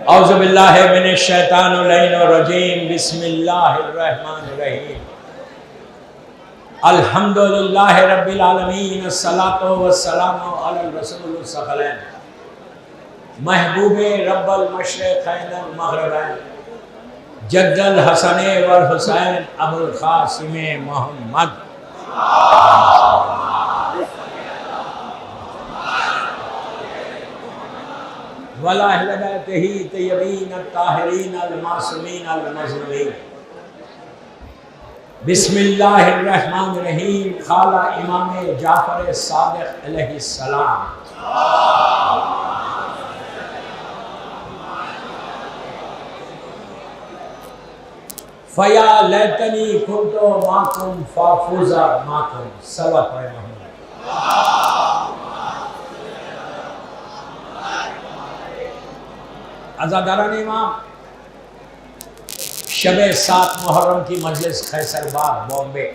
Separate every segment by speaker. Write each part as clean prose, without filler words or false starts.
Speaker 1: औज़ुबिल्लाहि मिनश्शैतानिर्रजीम बिस्मिल्लाहिर्रहमानिर्रहीम अल्हम्दुलिल्लाहि रब्बिल आलमीन अस्सलातु वस्सलामु अलल रसूलिस सकलैन महबूबे रब्बल मशरिक़ैन वल मग़रिबैन जद्दल हसने वल हुसैन अबुल क़ासिम मोहम्मद वला हिलबैतिही तय्यबीन अत्ताहिरीन अल मासूमीन अल मज़लूमीन बिस्मिल्लाहिर्रहमानिर्रहीम क़ाला इमाम जाफ़र सादिक़ अलैहिस्सलाम फ़या लैतनी कुन्तु माकुम फ़ाफ़ूज़ा माकुम सल्लल्लाहु अलैहि वसल्लम। अज़ादारान इमाम, शब-ए 7 मुहर्रम की मजलिस खैसरबाग बॉम्बे,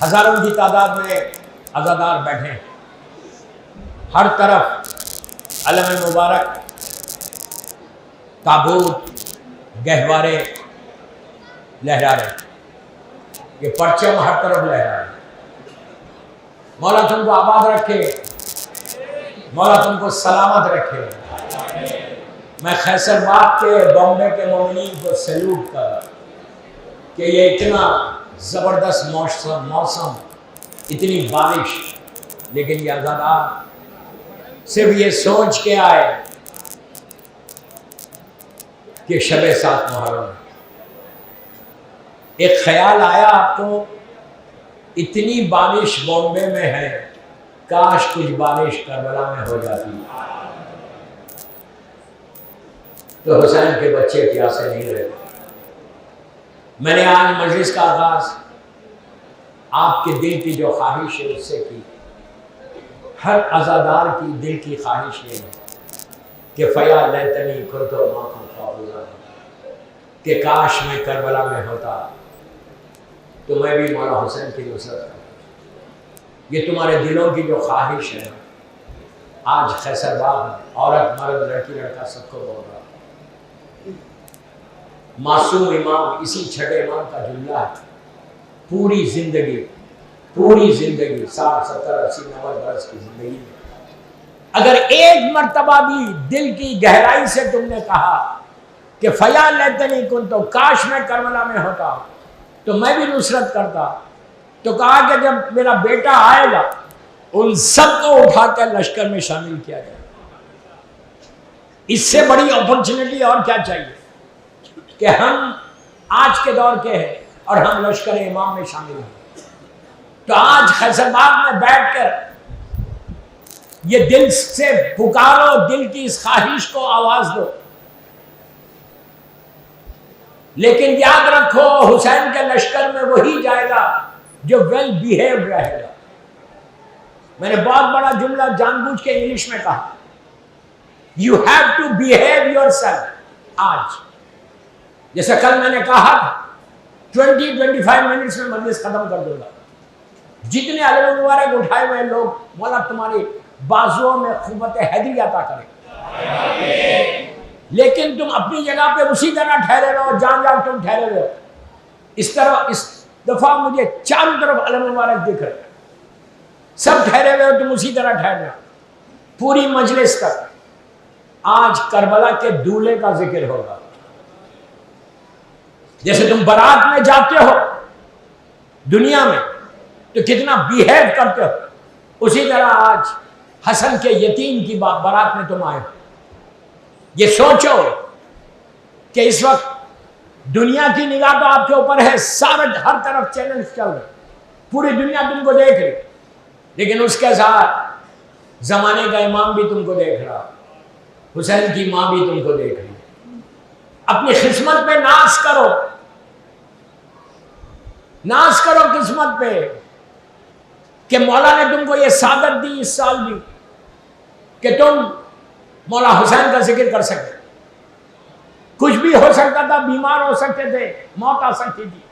Speaker 1: हजारों की तादाद में अज़ादार बैठे हैं। हर तरफ अलम मुबारक, ताबूत, गहवारे लहरा रहे, ये परचम हर तरफ लहरा रहे। मौला तुमको आबाद रखे, मौला तुमको सलामत रखे। मैं खैसरबाग के बॉम्बे के मोमिनीन को सैल्यूट कर कि ये इतना ज़बरदस्त मौसम, इतनी बारिश, लेकिन ये अज़ादार सिर्फ ये सोच के आए कि शब-ए 7 मुहर्रम। एक ख्याल आया आपको, इतनी बारिश बॉम्बे में है, काश कुछ बारिश करबला में हो जाती तो हुसैन के बच्चे प्यासे नहीं रहते। मैंने आज मजलिस का आगाज आपके दिल की जो ख्वाहिश है उससे की। हर अज़ादार की दिल की ख्वाहिश ये है कि फ़या लैतनी कुन्तु माकुम फ़ाफ़ूज़ा, कि काश मैं करबला में होता तो मैं भी मौला हुसैन की नुसरत करता। ये तुम्हारे दिलों की जो ख्वाहिश है, आज खैसरबाग में औरत मर्द लड़की लड़का सबको बोल रहा। मासूम इमाम इसी छठे इमाम का जुमला है। पूरी जिंदगी 60, 70, 80, 90 बरस की जिंदगी में अगर एक मर्तबा भी दिल की गहराई से तुमने कहा कि फ़या लैतनी कुन्तु, काश मैं करबला में होता तो मैं भी नुसरत करता, तो कहा कि जब मेरा बेटा आएगा उन सबको उठाकर लश्कर में शामिल किया जाए। इससे बड़ी अपॉर्चुनिटी और क्या चाहिए कि हम आज के दौर के हैं और हम लश्कर इमाम में शामिल हैं। तो आज खैसरबाग में बैठकर ये दिल से पुकारो, दिल की इस ख्वाहिश को आवाज दो। लेकिन याद रखो, हुसैन के लश्कर में वही जाएगा जो वेल बिहेव्ड रहेगा। मैंने बहुत बड़ा जुमला जानबूझ के इंग्लिश में कहा, you have to behave yourself. आज जैसे कल मैंने कहा 20-25 मिनट्स में मजलिस खत्म कर दूंगा। जितने अलग मुबारक उठाए हुए लोग, मौला तुम्हारी बाजुओं में क़ुव्वत हैदरी अता करे। लेकिन तुम अपनी जगह पे उसी तरह ठहरे रहो, जान तुम ठहरे रहो। इस दफा मुझे चारों तरफ अलग मुबारक दिख रहे, सब ठहरे हुए हो, तुम उसी तरह ठहरना पूरी मजलिस तक। आज करबला के दूल्हे का जिक्र होगा। जैसे तुम बारात में जाते हो दुनिया में तो कितना बिहेव करते हो, उसी तरह आज हसन के यतीम की बारात में तुम आए हो। ये सोचो कि इस वक्त दुनिया की निगाह तो आपके ऊपर है, सारे हर तरफ चैनल चल रहे, पूरी दुनिया तुमको देख रही, लेकिन उसके साथ जमाने का इमाम भी तुमको देख रहा, हुसैन की मां भी तुमको देख रही। अपनी किस्मत पे नाज करो किस्मत पे कि मौला ने तुमको ये सादत दी इस साल भी कि तुम मौला हुसैन का जिक्र कर सके। कुछ भी हो सकता था, बीमार हो सकते थे, मौत आ सकती थी,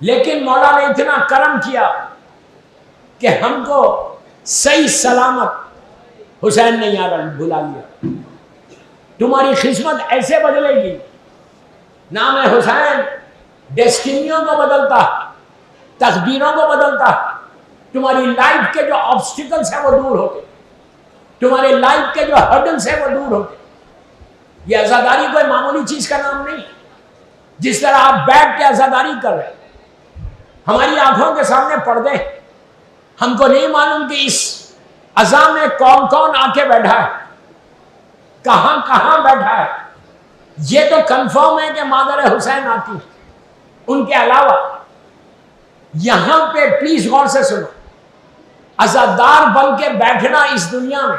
Speaker 1: लेकिन मौला ने इतना करम किया कि हमको सही सलामत हुसैन ने यहाँ बुला लिया। तुम्हारी किस्मत ऐसे बदलेगी। नाम है हुसैन डेस्टिनियों को बदलता, तकदीरों को बदलता। तुम्हारी लाइफ के जो ऑब्स्टिकल्स हैं वो दूर होते, तुम्हारे लाइफ के जो हर्डल्स हैं वो दूर होते। ये आजादारी कोई मामूली चीज का नाम नहीं। जिस तरह आप बैठ के आजादारी कर रहे हैं, हमारी आंखों के सामने पर्दे, हमको नहीं मालूम कि इस अज़ा में कौन कौन आके बैठा है, कहां कहां बैठा है। ये तो कंफर्म है कि मादर हुसैन आती, उनके अलावा यहां पे प्लीज गौर से सुनो, अज़ादार बन के बैठना इस दुनिया में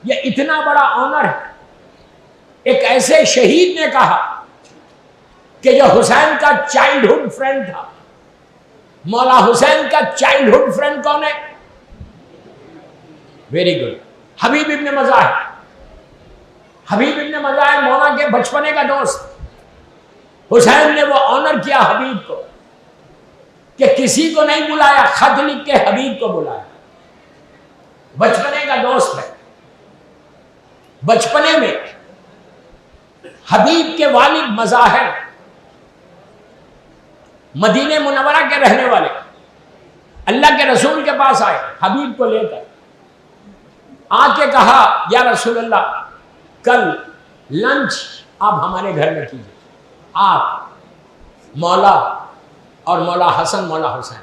Speaker 1: ये इतना बड़ा ऑनर है। एक ऐसे शहीद ने कहा कि जो हुसैन का चाइल्डहुड फ्रेंड था। मौला हुसैन का चाइल्डहुड फ्रेंड कौन है? वेरी गुड, हबीब इब्न मज़ाहिर। हबीब इब्न मज़ाहिर मौला के बचपने का दोस्त। हुसैन ने वो ऑनर किया हबीब को कि किसी को नहीं बुलाया, खत लिख के हबीब को बुलाया। बचपने का दोस्त है। बचपने में हबीब के वालिद मज़ाहिर मदीने मुनव्वरा के रहने वाले अल्लाह के रसूल के पास आए हबीब को लेकर। आके कहा, या रसूल अल्लाह, कल लंच आप हमारे घर में कीजिए, आप, मौला और मौला हसन, मौला हुसैन,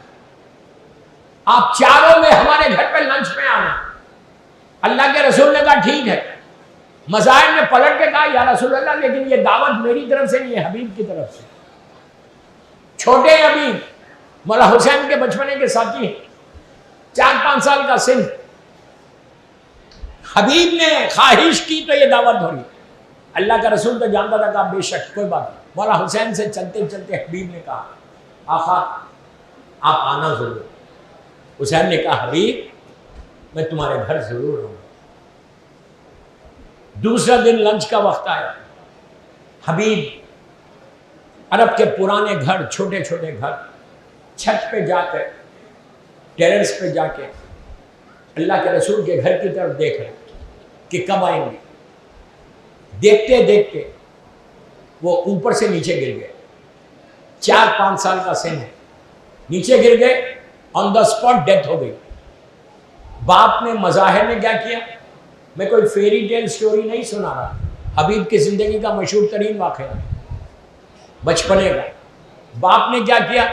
Speaker 1: आप चारों में हमारे घर पे लंच में आना। अल्लाह के रसूल ने कहा ठीक है। मज़ाहिर ने पलट के कहा, या रसूल अल्लाह, लेकिन ये दावत मेरी तरफ से नहीं है, हबीब की तरफ से। छोटे हबीब मौला हुसैन के बचपने के साथी हैं, 4-5 साल का सिन। हबीब ने ख्वाहिश की तो ये दावत हो रही। अल्लाह का रसूल तो जानता था कि बेशक कोई बात नहीं। मौला हुसैन से चलते चलते हबीब ने कहा, आका आप आना जरूर। हुसैन ने कहा, हबीब मैं तुम्हारे घर जरूर रहूंगा। दूसरा दिन लंच का वक्त आया। हबीब अरब के पुराने घर, छोटे छोटे घर, छत पे जाकर, टेरेस पे जाके अल्लाह के रसूल के घर की तरफ देख रहे कि कब आएंगे। देखते देखते वो ऊपर से नीचे गिर गए। 4-5 साल का सिन है, नीचे गिर गए, ऑन द स्पॉट डेथ हो गई। बाप ने, मज़ाहिर ने क्या किया? मैं कोई फेरी टेल स्टोरी नहीं सुना रहा, हबीब की जिंदगी का मशहूर तरीन वाक़या बचपने का। बाप ने क्या किया?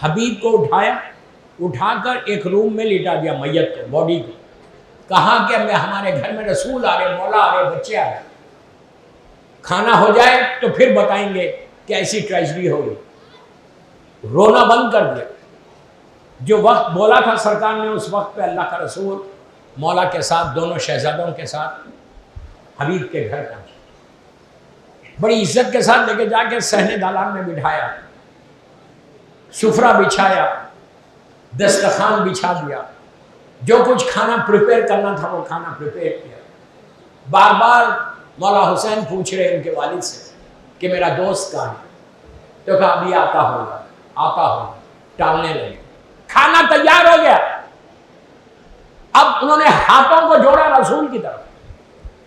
Speaker 1: हबीब को उठाया, उठाकर एक रूम में लिटा दिया, मैयत को, बॉडी को। कहा कि मैं, हमारे घर में रसूल आ रहे, मौला आ रहे, बच्चे आ रहे, खाना हो जाए तो फिर बताएंगे कि ऐसी ट्रेजेडी हो गई। रोना बंद कर दिया। जो वक्त बोला था सरकार ने, उस वक्त पे अल्लाह का रसूल मौला के साथ, दोनों शहजादों के साथ हबीब के घर पहुंचे। बड़ी इज्जत के साथ लेके जाके सहने दालान में बिठाया, सुफरा बिछाया, दस्तरखान बिछा दिया, जो कुछ खाना प्रिपेयर करना था वो खाना प्रिपेयर किया। बार बार मौला हुसैन पूछ रहे उनके वालिद से कि मेरा दोस्त कहाँ है? तो कहा अभी आता होगा, आता होगा। टालने लगे। खाना तैयार हो गया। अब उन्होंने हाथों को जोड़ा रसूल की तरफ,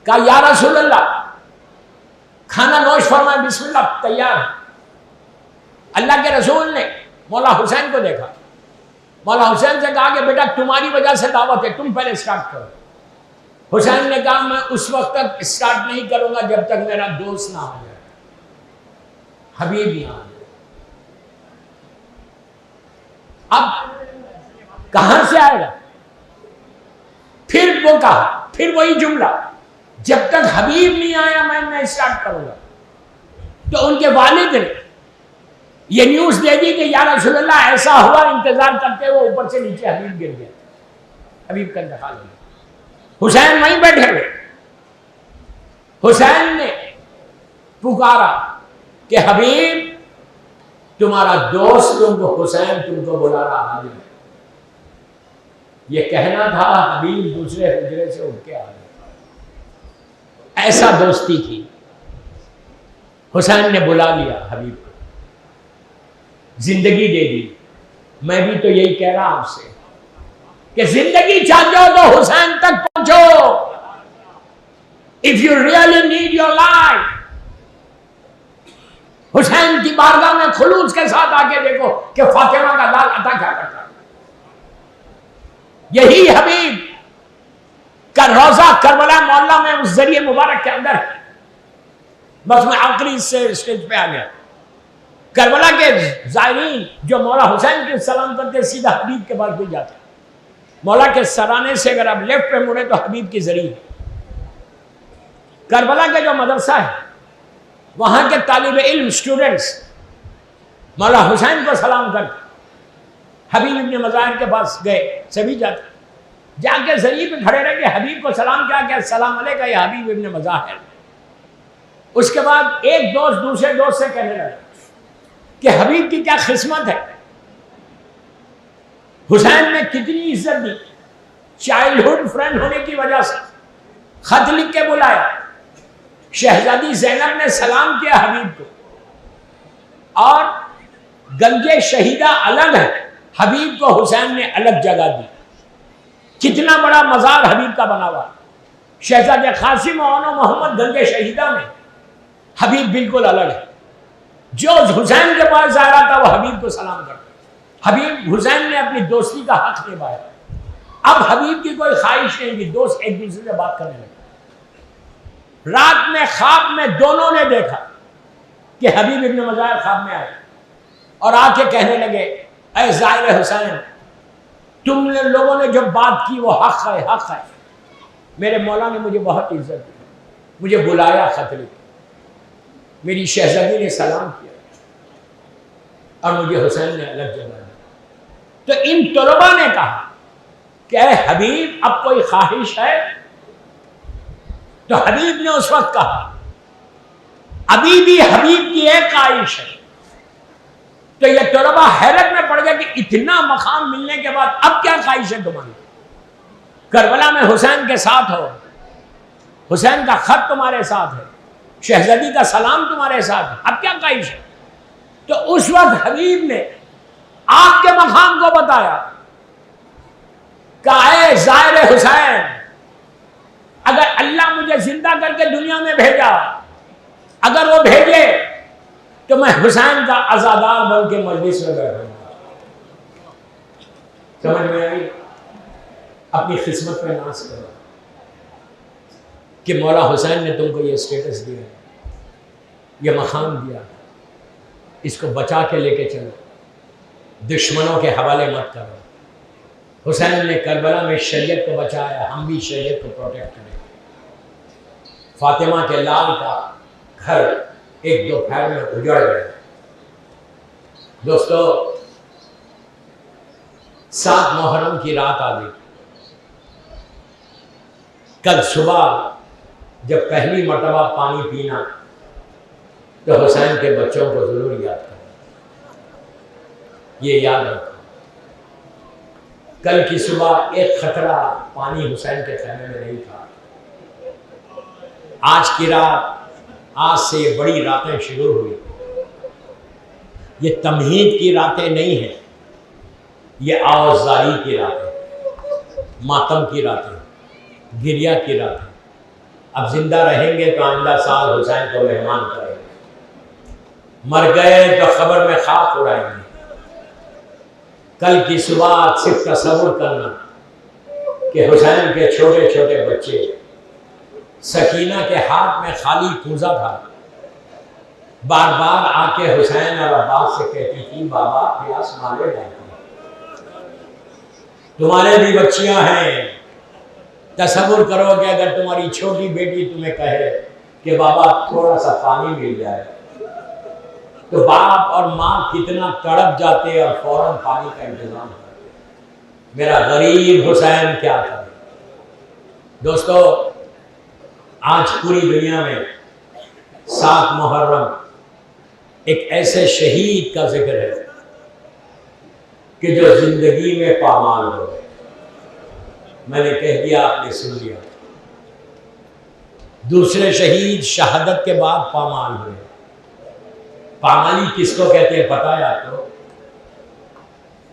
Speaker 1: कहा या रसूल अल्लाह, खाना नोश फरमाए, बिस्मिल्लाह, तैयार। अल्लाह के रसूल ने मौला हुसैन को देखा। मौला हुसैन से कहा कि बेटा तुम्हारी वजह से दावत है, तुम पहले स्टार्ट करो। हुसैन ने कहा मैं उस वक्त तक स्टार्ट नहीं करूंगा जब तक मेरा दोस्त ना आ जाए, हबीब ना आ जाए। अब कहां से आएगा? फिर वो कहा, फिर वही जुमला, जब तक हबीब नहीं आया मैं स्टार्ट करूंगा। तो उनके वालिद ने ये न्यूज दे दी कि या रसूल अल्लाह ऐसा हुआ। इंतजार करते हुए ऊपर से नीचे हबीब गिर गया, हबीब का इंतकाल हो गया। हुसैन वहीं बैठे हुए। हुसैन ने पुकारा कि हबीब तुम्हारा दोस्त तुमको, हुसैन तुमको बुला रहा हाजिर। ये कहना था, हबीब दूसरे हुजरे से उठ के आ गए। ऐसा दोस्ती थी। हुसैन ने बुला लिया हबीब को, जिंदगी दे दी। मैं भी तो यही कह रहा आपसे कि जिंदगी चाहते हो तो हुसैन तक पहुंचो। If you really need your life, Hussain की बारगाह में खुलूस के साथ आके देखो कि फातिमा का लाल अता क्या करता है। यही हबीब का रोजा करबला मोहल्ला में उस जरिए मुबारक के अंदर है। बस मैं आखिरी से स्टेज पे आ गया। करबला के जायरीन जो मौला हुसैन के सलाम करते सीधा हबीब के पास भी जाते। मौला के सराने से अगर आप लेफ्ट पे मुड़े तो हबीब की जरिए करबला के जो मदरसा है वहां के तालिब इल्म स्टूडेंट्स मौला हुसैन को सलाम करते हबीब इब्ने मज़ाहिर के पास गए। सभी जाते जाके जरिए पे खड़े रह के हबीब को सलाम किया, सलाम अलैका या हबीब इब्ने मज़ाहिर। उसके बाद एक दोस्त दूसरे दोस्त से कहने लगा कि हबीब की क्या किस्मत है, हुसैन ने कितनी इज्जत दी, चाइल्डहुड फ्रेंड होने की वजह से खत लिख के बुलाया। शहजादी ज़ैनब ने सलाम किया हबीब को और गंजे शहीदा अलग है, हबीब को हुसैन ने अलग जगह दी। कितना बड़ा मजार हबीब का बना हुआ। शहजादे कासिम और मोहम्मद गंजे शहीदा में, हबीब बिल्कुल अलग है। जो हुसैन के पास जा रहा था वो हबीब को सलाम करता। हबीब हुसैन ने अपनी दोस्ती का हक निभाया। अब हबीब की कोई ख्वाहिश नहीं थी, दोस्त एक दूसरे से बात करने लगे। रात में ख्वाब में दोनों ने देखा कि हबीब इब्ने मज़ाहिर ख्वाब में आए और आके कहने लगे, ऐ ज़ाहिर हुसैन, तुम लोगों ने जो बात की वो हक है, हक है। मेरे मौला ने मुझे बहुत इज्जत दी, मुझे बुलाया, खत लिखा, मेरी शहजादी ने सलाम किया और मुझे हुसैन ने अलग जगह दी। तो इन तलबा ने कहा कि ऐ हबीब, अब कोई ख्वाहिश है? तो हबीब ने उस वक्त कहा, अभी भी हबीब की एक ख्वाहिश है। तो ये तलबा हैरत में पड़ गया कि इतना मकाम मिलने के बाद अब क्या ख्वाहिश है तुम्हारी? करबला में हुसैन के साथ हो, हुसैन का खत तुम्हारे साथ है, शहजादी का सलाम तुम्हारे साथ है, अब क्या ख्वाहिश है? तो उस वक्त हबीब ने आपके मकाम को बताया, कहा ज़ाहिर हुसैन, अगर अल्लाह मुझे जिंदा करके दुनिया में भेजा, अगर वो भेजे तो मैं हुसैन का अज़ादार बन के मजलिस में बैठूंगा। समझ में आई? अपनी किस्मत पे नाज करो कि मौला हुसैन ने तुमको ये स्टेटस दिया, ये मकाम दिया, इसको बचा के लेके चलो, दुश्मनों के हवाले मत करो। हुसैन ने करबला में शरीयत को बचाया, हम भी शरीयत को प्रोटेक्ट करें। फातिमा के लाल का घर एक दोपहर में उजड़ गया। दोस्तों, 7 मुहर्रम की रात आ गई। कल सुबह जब पहली मर्तबा पानी पीना तो हुसैन के बच्चों को जरूर याद करो, ये याद रखो। कल की सुबह एक खतरा पानी हुसैन के खैमे में नहीं था। आज की रात, आज से ये बड़ी रातें शुरू हुई। ये तमहीद की रातें नहीं है, ये आवाज़ारी की रातें, मातम की रातें, गिरिया की रातें। अब जिंदा रहेंगे तो आइंदा साल हुसैन को मेहमान करेंगे, मर गए तो खबर में खाक उड़ाएंगे। कल की सुबह सिर्फ तसव्वुर करना कि हुसैन के छोटे छोटे बच्चे, सकीना के हाथ में खाली कूजा था, बार बार आके हुसैन और अब्बास से कहती थी, बाबा प्यास मारे जाती, तुम्हारे भी बच्चियां हैं। तसव्वुर करो कि अगर तुम्हारी छोटी बेटी तुम्हें कहे कि बाबा थोड़ा सा पानी मिल जाए, तो बाप और माँ कितना तड़प जाते और फौरन पानी का इंतजाम करते। मेरा गरीब हुसैन क्या करे। दोस्तों, आज पूरी दुनिया में 7 मुहर्रम एक ऐसे शहीद का जिक्र है कि जो जिंदगी में पामाल हो गए। मैंने कह दिया, आपने सुन लिया। दूसरे शहीद शहादत के बाद पामाल हुए। पामाली किसको कहते हैं पता है आपको?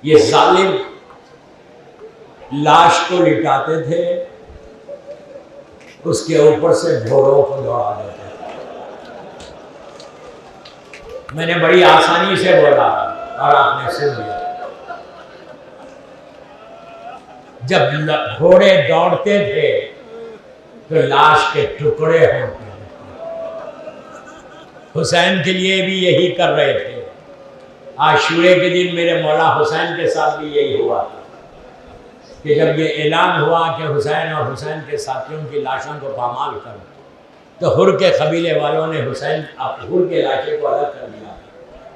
Speaker 1: ये जालिम लाश को लिटाते थे, उसके ऊपर से घोड़ों को दौड़ा देते थे। मैंने बड़ी आसानी से बोला और आपने सुन लिया। जब घोड़े दौड़ते थे तो लाश के टुकड़े होते थे। हुसैन के लिए भी यही कर रहे थे। आशूरे के दिन मेरे मौला हुसैन के साथ भी यही हुआ कि जब ये ऐलान हुआ कि हुसैन और हुसैन के साथियों की लाशों को पामाल करो, तो हुर के कबीले वालों ने हुर के लाशे को अलग कर दिया,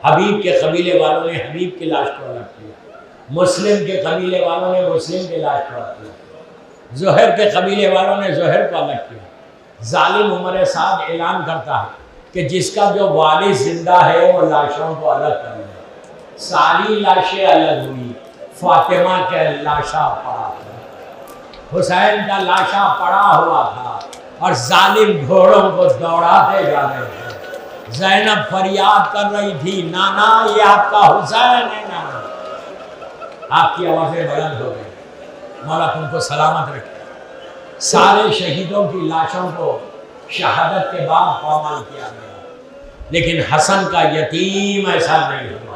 Speaker 1: हबीब के कबीले वालों ने हबीब की लाश को अलग किया, मुस्लिम के कबीले वालों ने मुस्लिम की लाश को अलग किया, ज़ोहर के कबीले वालों ने ज़ोहर को अलग किया। जालिम उमर साद ऐलान करता है कि जिसका जो वारिस जिंदा है वो लाशों को अलग कर दे। सारी लाशें अलग हुई, फातिमा के लाशा पड़ा था, हुसैन का लाशा पड़ा हुआ था और जालिम घोड़ों को दौड़ाते जा रहे थे। ज़ैनब फरियाद कर रही थी, नाना ये आपका हुसैन है नाना। आपकी आवाज़ें बुलंद हो गई, मौला तुमको सलामत रखे। सारे शहीदों की लाशों को शहादत के बाद पामाल किया गया, लेकिन हसन का यतीम ऐसा नहीं हुआ।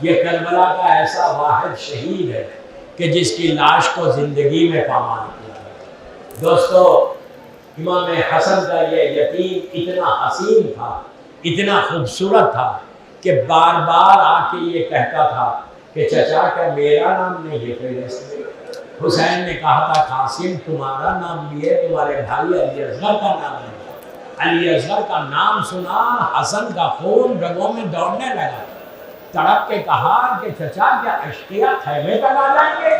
Speaker 1: ये करबला का ऐसा वाहिद शहीद है कि जिसकी लाश को जिंदगी में पामाल किया गया। दोस्तों, इमाम हसन का ये यतीम इतना हसीन था, इतना खूबसूरत था कि बार बार आके ये कहता था कि चचा क्या मेरा नाम नहीं है फेहरिस्त। हुसैन ने कहा था कासिम तुम्हारा नाम भी है, तुम्हारे भाई अली असगर का नाम है। अली असगर का नाम सुना, हसन का खून रगों में दौड़ने लगा। तड़प के कहा कि चचा क्या अश्किया खैमे तक आ जाएंगे?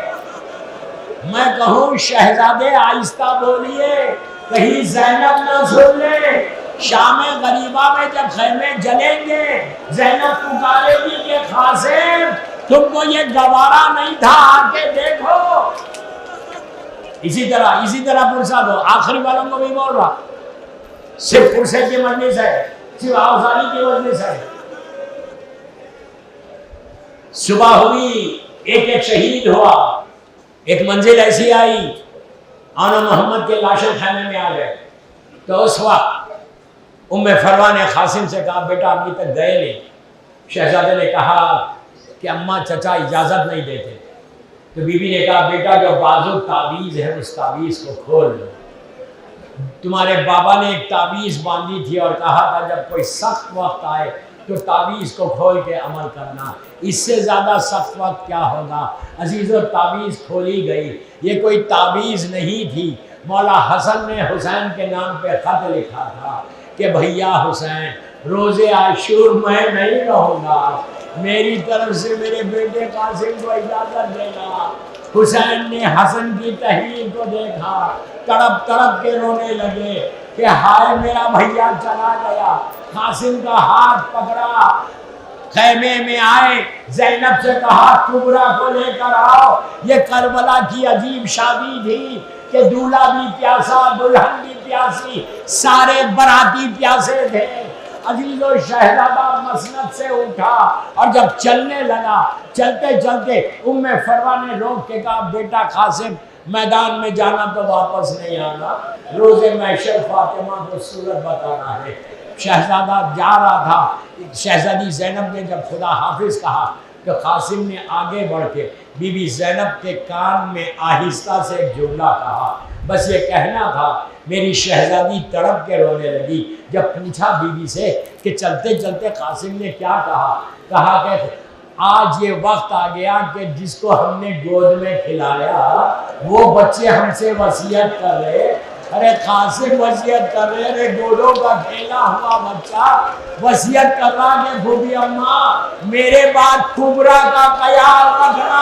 Speaker 1: मैं कहूँ शहजादे आहिस्ता बोलिए, कहीं ज़ैनब ना सुन ले। शाम गरीबा में जब खैमे जलेंगे, ज़ैनब पुकारेगी कि कासिम तुमको ये गवारा नहीं था, आके देखो। इसी तरह पुरसा दो। आखिरी वालों को भी बोल रहा, सिर्फ पुरसे की मजलिस है, सिर्फ आवाज़ानी की मजलिस है। सुबह हुई, एक एक शहीद हुआ। एक मंजिल ऐसी आई, आना मोहम्मद के लाशें खाने में आ गए। तो उस वक्त उम्मे फरवा ने कासिम से कहा, बेटा अभी तक गए नहीं। शहजादे ने कहा कि अम्मा चचा इजाज़त नहीं देते। तो बीबी ने कहा, बेटा जो बाजू तावीज़ है उस तावीज़ को खोल लो। तुम्हारे बाबा ने एक तावीज़ बांधी थी और कहा था जब कोई सख्त वक्त आए तो तावीज़ को खोल के अमल करना, इससे ज़्यादा सख्त वक्त क्या होगा। अजीज़ो, तावीज़ खोली गई। ये कोई तावीज़ नहीं थी, मौला हसन ने हुसैन के नाम पे ख़त लिखा था कि भैया हुसैन रोज़े आशूर मैं नहीं रहूँगा, मेरी तरफ से मेरे बेटे कासिम को इजाज़त देना। हुसैन ने हसन की तहरीर को देखा, तड़प तड़प के रोने लगे कि हाय मेरा भैया चला गया। कासिम का हाथ पकड़ा, खैमे में आए, ज़ैनब से कहा कुबरा को लेकर आओ। ये करबला की अजीब शादी थी कि दूल्हा भी प्यासा, दुल्हन भी प्यासी, सारे बराती प्यासे थे। अजीजो, शहजादा मसनद से उठा और जब चलने लगा, चलते चलते उम्मे फरवा ने रोक के कहा, बेटा कासिम मैदान में जाना तो वापस नहीं आना, रोज़े महशर फातिमा को सूरत बताना है। शहजादा जा रहा था। शहजादी ज़ैनब ने जब खुदा हाफिज कहा तो कासिम ने आगे बढ़ के बीबी ज़ैनब के कान में आहिस्ता से एक जुमला कहा, बस ये कहना था। मेरी शहजादी तड़प के रोने लगी। जब पूछा बीबी से कि चलते चलते कासिम ने क्या कहा कि आज ये वक्त आ गया कि जिसको हमने गोद में खिलाया वो बच्चे हमसे वसीयत कर रहे। अरे कासिम वसीयत कर रहे, अरे डोडो का खेला हुआ बच्चा वसीयत कर रहा कि भूबी अम्मा मेरे बाद कुबरा का ख्याल रखना।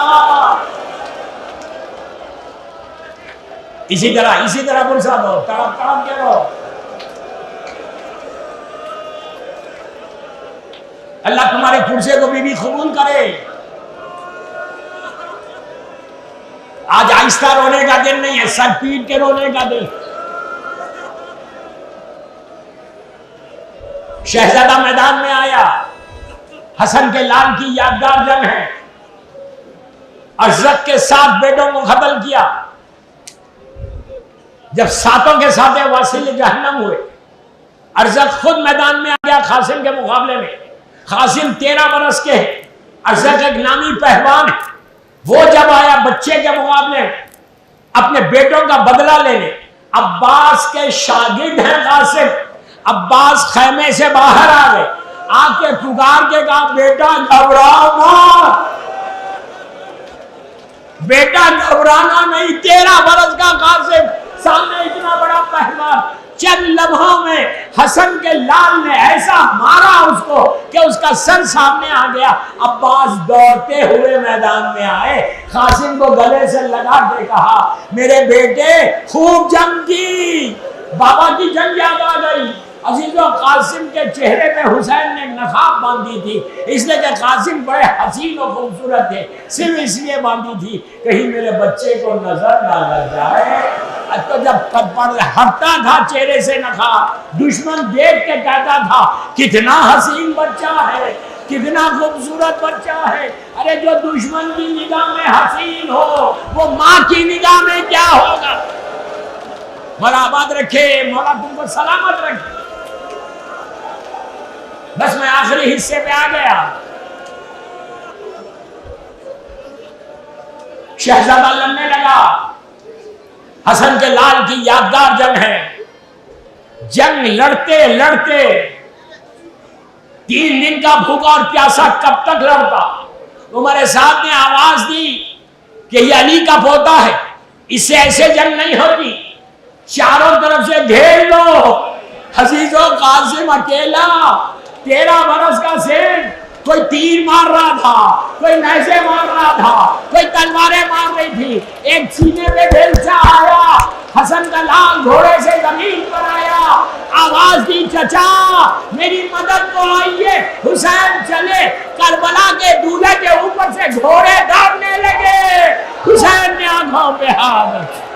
Speaker 1: इसी तरह पुरसा दो, तड़प तड़प के रहो। अल्लाह तुम्हारे पुरसे को बीबी कबूल करे। आज आहिस्ता रोने का दिन नहीं है, सर पीट के रोने का दिन। शहजादा मैदान में आया, हसन के लाल की यादगार जंग है, अजरत के 7 बेटों को कत्ल किया। जब सातों के साथ वासिल जहन्नम हुए, अरजक खुद मैदान में आ गया कासिम के मुकाबले में। कासिम 13 बरस के है, अरजक एक नामी पहलवान है। वो जब आया बच्चे के मुकाबले अपने बेटों का बदला लेने, अब्बास के शागिर्द हैं कासिम। अब्बास खैमे से बाहर आ गए, आके पुकार के कहा, बेटा घबराओ मत, बेटा घबराना नहीं। 13 बरस का कासिम, सामने इतना बड़ा पहलवान। चंद लम्हों में हसन के लाल ने ऐसा मारा उसको कि उसका सर सामने आ गया। अब्बास दौड़ते हुए मैदान में आए, कासिम को गले से लगा के कहा, मेरे बेटे खूब जंग की, बाबा की जंग याद आ गई। अजीजों, कासिम के चेहरे पे हुसैन ने नकाब बांधी थी, इसलिए कि कासिम बड़े हसीन और खूबसूरत थे, सिर्फ इसलिए बांधी थी कहीं मेरे बच्चे को नजर ना लग जाए। तो जब हटता था चेहरे से नकाब, दुश्मन देख के कहता था, कितना हसीन बच्चा है, कितना खूबसूरत बच्चा है। अरे जो दुश्मन की निगाह में हसीन हो, वो माँ की निगाह में क्या होगा। मौला आबाद रखे, मौला तुमको सलामत रखे। बस मैं आखिरी हिस्से पे आ गया। शहजादा लड़ने लगा। हसन के लाल की यादगार जंग है। जंग लड़ते लड़ते 3 दिन का भूखा और प्यासा कब तक लड़ता। उमर साहब ने आवाज दी कि ये अली का पोता है, इससे ऐसे जंग नहीं होती, चारों तरफ से घेर लो। हसीजों, कासिम अकेला 13 बरस का सेठ, कोई तीर मार रहा था, कोई नैज़े मार रहा था, कोई तलवारें मार रही थी। एक सीने पे बेलचा आया, हसन का लाल घोड़े से जमीन पर आया, आवाज दी, चचा मेरी मदद को आइए। हुसैन चले, करबला के दूल्हे के ऊपर से घोड़े दौड़ने लगे। हुसैन ने आंखों पे हाथ